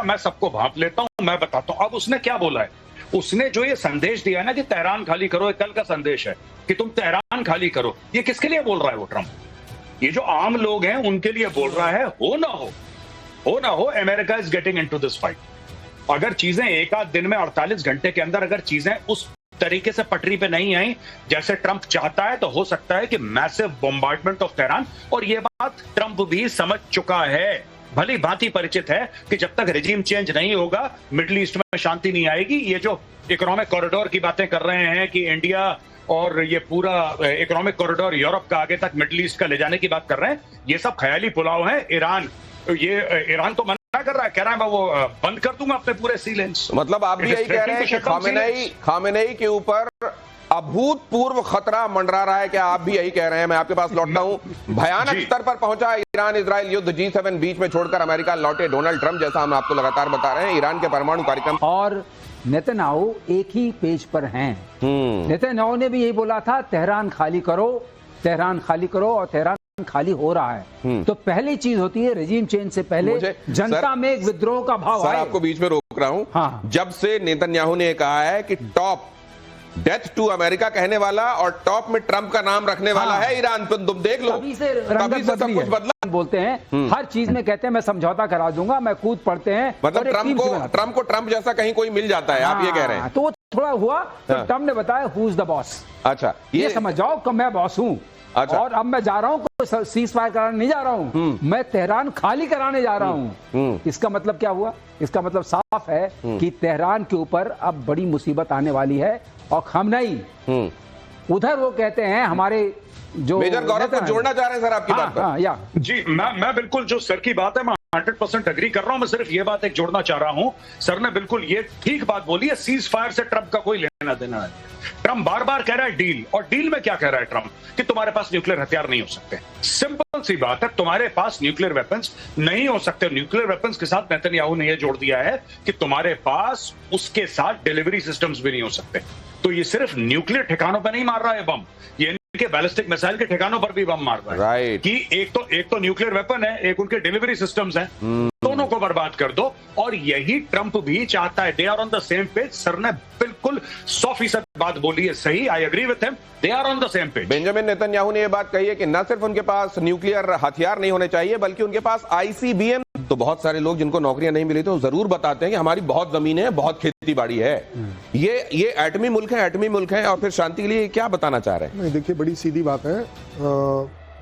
आया, मैं सबको भांप लेता हूं, मैं बताता हूं। अब उसने क्या बोला है, उसने जो ये संदेश दिया ना कि तेहरान खाली करो, ये कल का संदेश है कि तुम तेहरान खाली करो, ये किसके लिए बोल रहा है वो ट्रंप? ये जो आम लोग हैं उनके लिए बोल रहा है। हो ना हो, America is getting into this fight. अगर चीजें एक आध दिन में 48 घंटे के अंदर अगर चीजें उस तरीके से पटरी पे नहीं आई जैसे ट्रंप चाहता है, तो हो सकता है कि मैसिव बॉम्बार्डमेंट ऑफ तेहरान। और ये बात ट्रंप भी समझ चुका है, भली भांति परिचित है कि जब तक रिजीम चेंज नहीं होगा मिडिल ईस्ट में शांति नहीं आएगी। ये जो इकोनॉमिक कॉरिडोर की बातें कर रहे हैं कि इंडिया और ये पूरा इकोनॉमिक कॉरिडोर यूरोप का आगे तक मिडिल ईस्ट का ले जाने की बात कर रहे हैं, ये सब ख्याली पुलाव है। ईरान तो मना कर रहा है, कह रहा है मैं वो बंद कर दूंगा अपने पूरे सी लेन्स। मतलब आप भी यही कह रहे हैं कि खामेनेई के ऊपर अभूतपूर्व खतरा मंडरा रहा है, क्या आप भी यही कह रहे हैं? मैं आपके पास लौटता हूं। भयानक स्तर पर पहुंचा ईरान इजराइल युद्ध, G7 बीच में छोड़कर अमेरिका लौटे डोनाल्ड ट्रंप, जैसा हम आपको लगातार बता रहे हैं। ईरान के परमाणु कार्यक्रम और नेतन्याहू एक ही पेज पर हैं। नेतन्याहू ने भी यही बोला था, तेहरान खाली करो, तेहरान खाली करो, और तेहरान खाली हो रहा है। तो पहली चीज होती है रेजिम चेंज से पहले जनता में एक विद्रोह का भाव आए। आपको बीच में रोक रहा हूं। हाँ। जब से नेतन्याहू ने कहा है कि टॉप डेथ टू अमेरिका कहने वाला और टॉप में ट्रंप का नाम रखने वाला है ईरान, तो तुम देख लो, तभी से सब कुछ बदला। बोलते हैं हर चीज में, कहते हैं मैं समझौता करा दूंगा, मैं कूद पड़ते हैं। मतलब ट्रंप को ट्रंप जैसा कहीं कोई मिल जाता है, आप ये कह रहे हैं। तो थोड़ा हुआ तो ट्रंप ने बताया हु इज द बॉस। अच्छा, ये समझ जाओ कि मैं बॉस हूं। अच्छा। और अब मैं जा रहा हूं, सीज फायर कराने नहीं जा रहा हूं, मैं तेहरान खाली कराने जा रहा हूं। इसका मतलब क्या हुआ? इसका मतलब साफ है कि तेहरान के ऊपर अब बड़ी मुसीबत आने वाली है। और खामेनेई उधर वो कहते हैं हमारे जो मेजर गौरव को जोड़ना चाह रहे हैं सर आपकी बात पर। जी, मैं बिल्कुल जो सर की बात है मैं 100% एग्री कर रहा हूं। मैं सिर्फ ये बात एक जोड़ना चाह रहा हूं, सर ने बिल्कुल ये ठीक बात बोली है, सीज फायर से ट्रंप का कोई लेना देना है। ट्रंप बार बार कह रहा है डील, और डील में क्या कह रहा है ट्रंप कि तुम्हारे पास न्यूक्लियर हथियार नहीं हो सकते। सिंपल सी बात है, तुम्हारे पास न्यूक्लियर वेपन्स नहीं हो सकते। न्यूक्लियर वेपन्स के साथ नेतन्याहू ने यह जोड़ दिया है कि तुम्हारे पास उसके साथ डिलीवरी सिस्टम्स भी नहीं हो सकते। तो ये सिर्फ न्यूक्लियर ठिकानों पर नहीं मार रहा है बम, ये इनके बैलिस्टिक मिसाइल के ठिकानों पर भी बम मार रहा है। कि एक तो न्यूक्लियर वेपन है, एक उनके डिलीवरी सिस्टम्स हैं, दोनों को बर्बाद कर दो। और यही ट्रंप भी चाहता है। They are on the same page. Sir ने बिल्कुल 100% बात बोली है, सही, I agree with him, they are on the same page. Benjamin Netanyahu ने यह बात कही है कि न सिर्फ उनके पास न्यूक्लियर हथियार नहीं होने चाहिए, बल्कि उनके पास ICBM। तो बहुत सारे लोग जिनको नौकरियां नहीं मिली, तो जरूर बताते हैं कि हमारी बहुत जमीनें हैं, बहुत खेती बाड़ी है। ये एटमी मुल्क है, और फिर शांति के लिए क्या बताना चाह रहे हैं? नहीं, देखिए बड़ी सीधी बात है।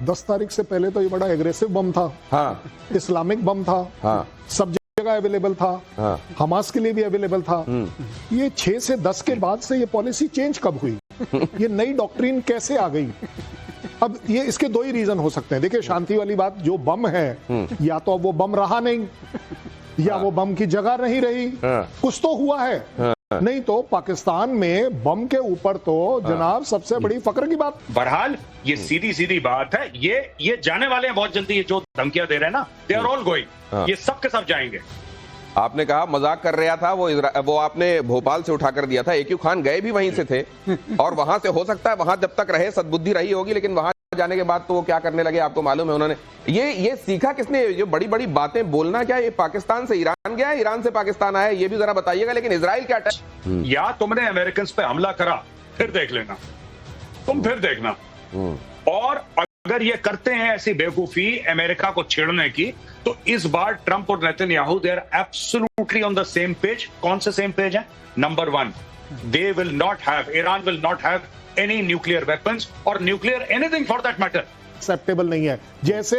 10 तारीख से पहले तो ये बड़ा एग्रेसिव बम था। हाँ। इस्लामिक बम था। हाँ। सब जगह अवेलेबल था। हाँ। हमास के लिए भी अवेलेबल था। ये 6 से 10 के बाद से ये पॉलिसी चेंज कब हुई? ये नई डॉक्ट्रिन कैसे आ गई? अब ये इसके 2 ही रीजन हो सकते हैं। देखिए, शांति वाली बात, जो बम है या तो वो बम रहा नहीं, या वो बम की जगह नहीं रही, कुछ तो हुआ है। नहीं तो पाकिस्तान में बम के ऊपर तो जनाब सबसे बड़ी फक्र की बात। बहरहाल ये सीधी बात है। ये जाने वाले हैं बहुत जल्दी, ये जो धमकियां दे रहे हैं ना, दे आर ऑल गोइंग, ये सब के सब जाएंगे। आपने कहा मजाक कर रहा था, वो आपने भोपाल से उठाकर दिया था। AQ खान गए भी वहीं से थे, और वहां से हो सकता है वहां जब तक रहे सद्बुद्धि रही होगी, लेकिन वहां जाने के बाद तो वो क्या करने लगे आपको मालूम है। उन्होंने ये सीखा किसने? जो बड़ी बड़ी बातें बोलना, क्या ये पाकिस्तान से ईरान गया है, ईरान से पाकिस्तान आया, ये भी जरा बताइएगा। लेकिन इजराइल क्या या तुमने अमेरिकन पे हमला करा, फिर देख लेना, तुम फिर देखना। और अगर ये करते हैं ऐसी बेवकूफी अमेरिका को छेड़ने की, तो इस बार ट्रंप और Netanyahu they are absolutely on the same page. कौन से सेम पेज है? Number 1, they will not have, Iran will not have any nuclear weapons और nuclear anything for that matter. Acceptable नहीं है। जैसे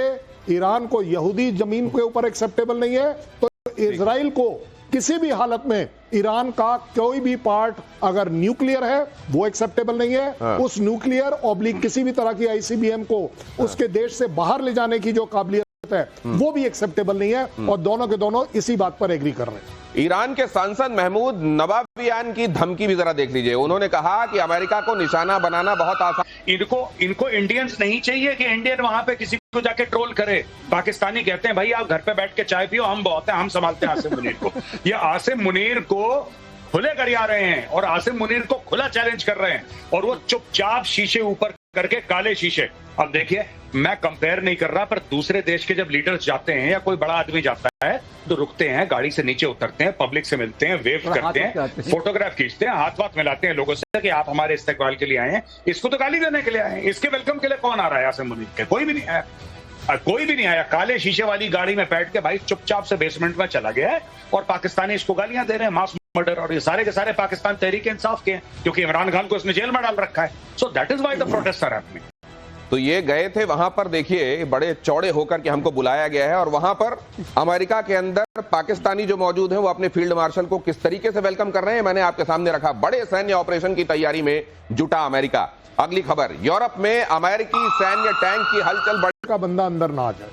ईरान को यहूदी जमीन के ऊपर एक्सेप्टेबल नहीं है, तो इजराइल को किसी भी हालत में ईरान का कोई भी पार्ट अगर न्यूक्लियर है वो एक्सेप्टेबल नहीं है। हाँ। उस न्यूक्लियर ऑब्लिक किसी भी तरह की ICBM को उसके देश से बाहर ले जाने की जो काबिलियत है वो भी एक्सेप्टेबल नहीं है। और दोनों के दोनों इसी बात पर एग्री कर रहे हैं। ईरान के सांसद महमूद नवाबियान की धमकी भी जरा देख लीजिए। उन्होंने कहा कि अमेरिका को निशाना बनाना बहुत आसान। इनको इंडियंस नहीं चाहिए कि इंडियन वहां पे किसी को जाके ट्रोल करे। पाकिस्तानी कहते हैं भाई आप घर पे बैठ के चाय पियो, हम बहुत हैं, हम संभालते हैं आसिम मुनीर को। ये आसिम मुनीर को खुले गरिया रहे हैं और आसिम मुनीर को खुला चैलेंज कर रहे हैं, और वो चुपचाप शीशे ऊपर करके काले शीशे। अब देखिए, मैं कंपेयर नहीं कर रहा, पर दूसरे देश के जब लीडर्स जाते हैं या कोई बड़ा आदमी जाता है तो रुकते हैं, गाड़ी से नीचे उतरते हैं, पब्लिक से मिलते हैं, वेव करते हैं, फोटोग्राफ खींचते हैं, हाथ वाथ मिलाते हैं लोगों से कि आप हमारे इस्तेकबाल के लिए आए हैं। इसको तो गाली देने के लिए आए हैं। इसके वेलकम के लिए कौन आ रहा है आसिम मुनीर के? कोई भी नहीं आया, कोई भी नहीं आया। काले शीशे वाली गाड़ी में बैठ के भाई चुपचाप से बेसमेंट में चला गया है और पाकिस्तानी इसको गालियां दे रहे हैं, मास मर्डर। और ये सारे के सारे पाकिस्तान तहरीक इंसाफ के हैं, क्योंकि इमरान खान को इसने जेल में डाल रखा है। So that is why the protest are happening. तो ये गए थे वहां पर, देखिए बड़े चौड़े होकर के हमको बुलाया गया है और वहां पर अमेरिका के अंदर पाकिस्तानी जो मौजूद हैं वो अपने फील्ड मार्शल को किस तरीके से वेलकम कर रहे हैं मैंने आपके सामने रखा। बड़े सैन्य ऑपरेशन की तैयारी में जुटा अमेरिका। अगली खबर, यूरोप में अमेरिकी सैन्य टैंक की हलचल का बंदा अंदर ना आ जाए,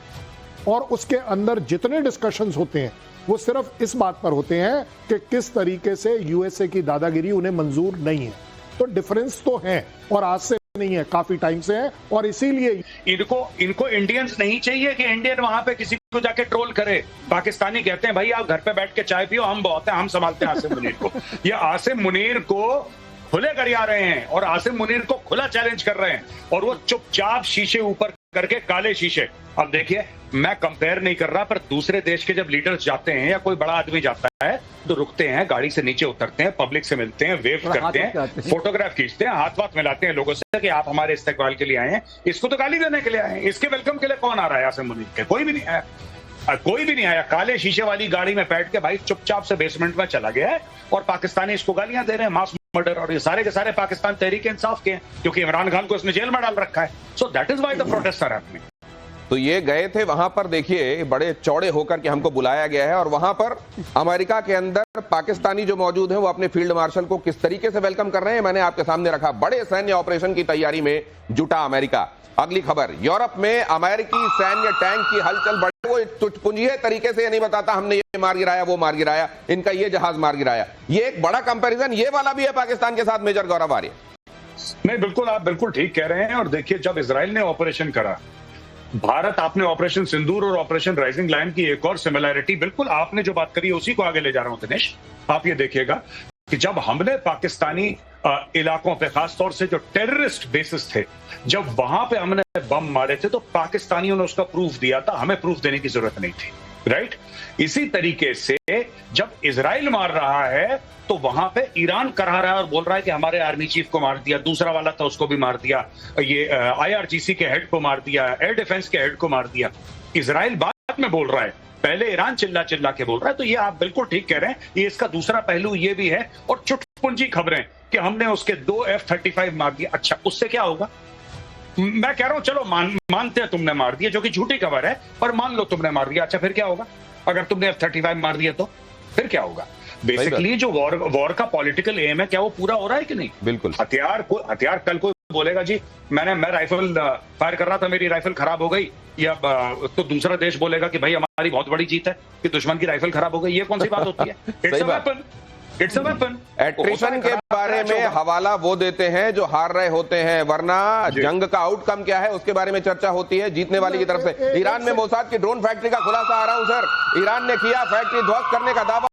और उसके अंदर जितने डिस्कशंस होते हैं वो सिर्फ इस बात पर होते हैं कि किस तरीके से यूएसए की दादागिरी उन्हें मंजूर नहीं है। तो डिफरेंस तो है, और आज से नहीं है, काफी टाइम से है। और इसीलिए इनको इंडियंस नहीं चाहिए कि इंडियन वहां पे किसी को जाके ट्रोल करे। पाकिस्तानी कहते हैं भाई आप घर पे बैठ के चाय पियो, हम बहुत हैं, हम संभालते हैं आसिम मुनीर को। ये आसिम मुनीर को खुले गरिया रहे हैं और आसिम मुनीर को खुला चैलेंज कर रहे हैं, और वो चुपचाप शीशे ऊपर करके काले शीशे। अब देखिए, मैं कंपेयर नहीं कर रहा, पर दूसरे देश के जब लीडर्स जाते हैं या कोई बड़ा आदमी जाता है तो रुकते हैं, गाड़ी से नीचे उतरते हैं, पब्लिक से मिलते हैं, वेव करते हैं, फोटोग्राफ खींचते हैं, हाथ वाथ मिलाते हैं लोगों से कि आप हमारे इस्तेकबाल के लिए आए हैं। इसको तो गाली देने के लिए आए हैं। इसके वेलकम के लिए कौन आ रहा है आसिम मुनीर के? कोई भी नहीं आया, कोई भी नहीं आया। काले शीशे वाली गाड़ी में बैठ के भाई चुपचाप से बेसमेंट में चला गया है और पाकिस्तानी इसको गालियां दे रहे हैं, मास मर्डर। और ये सारे के सारे पाकिस्तान तहरीक इंसाफ के हैं, क्योंकि इमरान खान को इसने जेल में डाल रखा है। So that is why the protest are happening. तो ये गए थे वहां पर, देखिए बड़े चौड़े होकर के हमको बुलाया गया है और वहां पर अमेरिका के अंदर पाकिस्तानी जो मौजूद हैं वो अपने फील्ड मार्शल को किस तरीके से वेलकम कर रहे हैं मैंने आपके सामने रखा। बड़े सैन्य ऑपरेशन की तैयारी में जुटा अमेरिका। अगली खबर, यूरोप में अमेरिकी सैन्य टैंक की हलचल बढ़ी। वो चुटपुंजिए तरीके से ये नहीं बताता हमने ये मार गिराया, वो मार गिराया, इनका ये जहाज मार गिराया। ये एक बड़ा कंपैरिजन ये वाला भी है पाकिस्तान के साथ, मेजर गौरव आर्य। नहीं, बिल्कुल, आप बिल्कुल ठीक कह रहे हैं। और देखिए, जब इजराइल ने ऑपरेशन करा, भारत, आपने ऑपरेशन सिंदूर और ऑपरेशन राइजिंग लायन की एक और सिमिलैरिटी, बिल्कुल आपने जो बात करी है उसी को आगे ले जा रहा हूं दिनेश। आप ये देखिएगा कि जब हमने पाकिस्तानी इलाकों पे, खासतौर से जो टेररिस्ट बेसिस थे, जब वहां पे हमने बम मारे थे तो पाकिस्तानियों ने उसका प्रूफ दिया था, हमें प्रूफ देने की जरूरत नहीं थी, राइट। इसी तरीके से जब इजराइल मार रहा है तो वहां पे ईरान करा रहा है और बोल रहा है कि हमारे आर्मी चीफ को मार दिया, दूसरा वाला था उसको भी मार दिया, ये IRGC के हेड को मार दिया, एयर डिफेंस के हेड को मार दिया। इजराइल बाद में बोल रहा है, पहले ईरान चिल्ला चिल्ला के बोल रहा है। तो ये आप बिल्कुल ठीक कह रहे हैं, ये इसका दूसरा पहलू ये भी है। और चुटपुंजी खबरें कि हमने उसके 2 F-35 मार दिया। अच्छा, उससे क्या होगा? मैं कह रहा हूं चलो मानते हैं तुमने मार दिया, जो कि झूठी खबर है, पर मान लो तुमने मार दिया। अच्छा, फिर क्या होगा? अगर तुमने F-35 मार दिया तो फिर क्या होगा? बेसिकली जो वॉर का पॉलिटिकल एम है, क्या वो पूरा हो रहा है कि नहीं? बिल्कुल। हथियार कल कोई बोलेगा जी मैं राइफल फायर कर रहा था, मेरी राइफल खराब हो गई, या तो दूसरा देश बोलेगा कि भाई हमारी बहुत बड़ी जीत है कि दुश्मन की राइफल खराब हो गई। ये कौन सी बात होती है? It's a weapon. एट्रिशन के बारे में हवाला वो देते हैं जो हार रहे होते हैं, वरना जंग का आउटकम क्या है उसके बारे में चर्चा होती है जीतने वाले की तरफ से। ईरान में मोसाद की ड्रोन फैक्ट्री का खुलासा आ रहा हूं सर, ईरान ने किया फैक्ट्री ध्वस्त करने का दावा।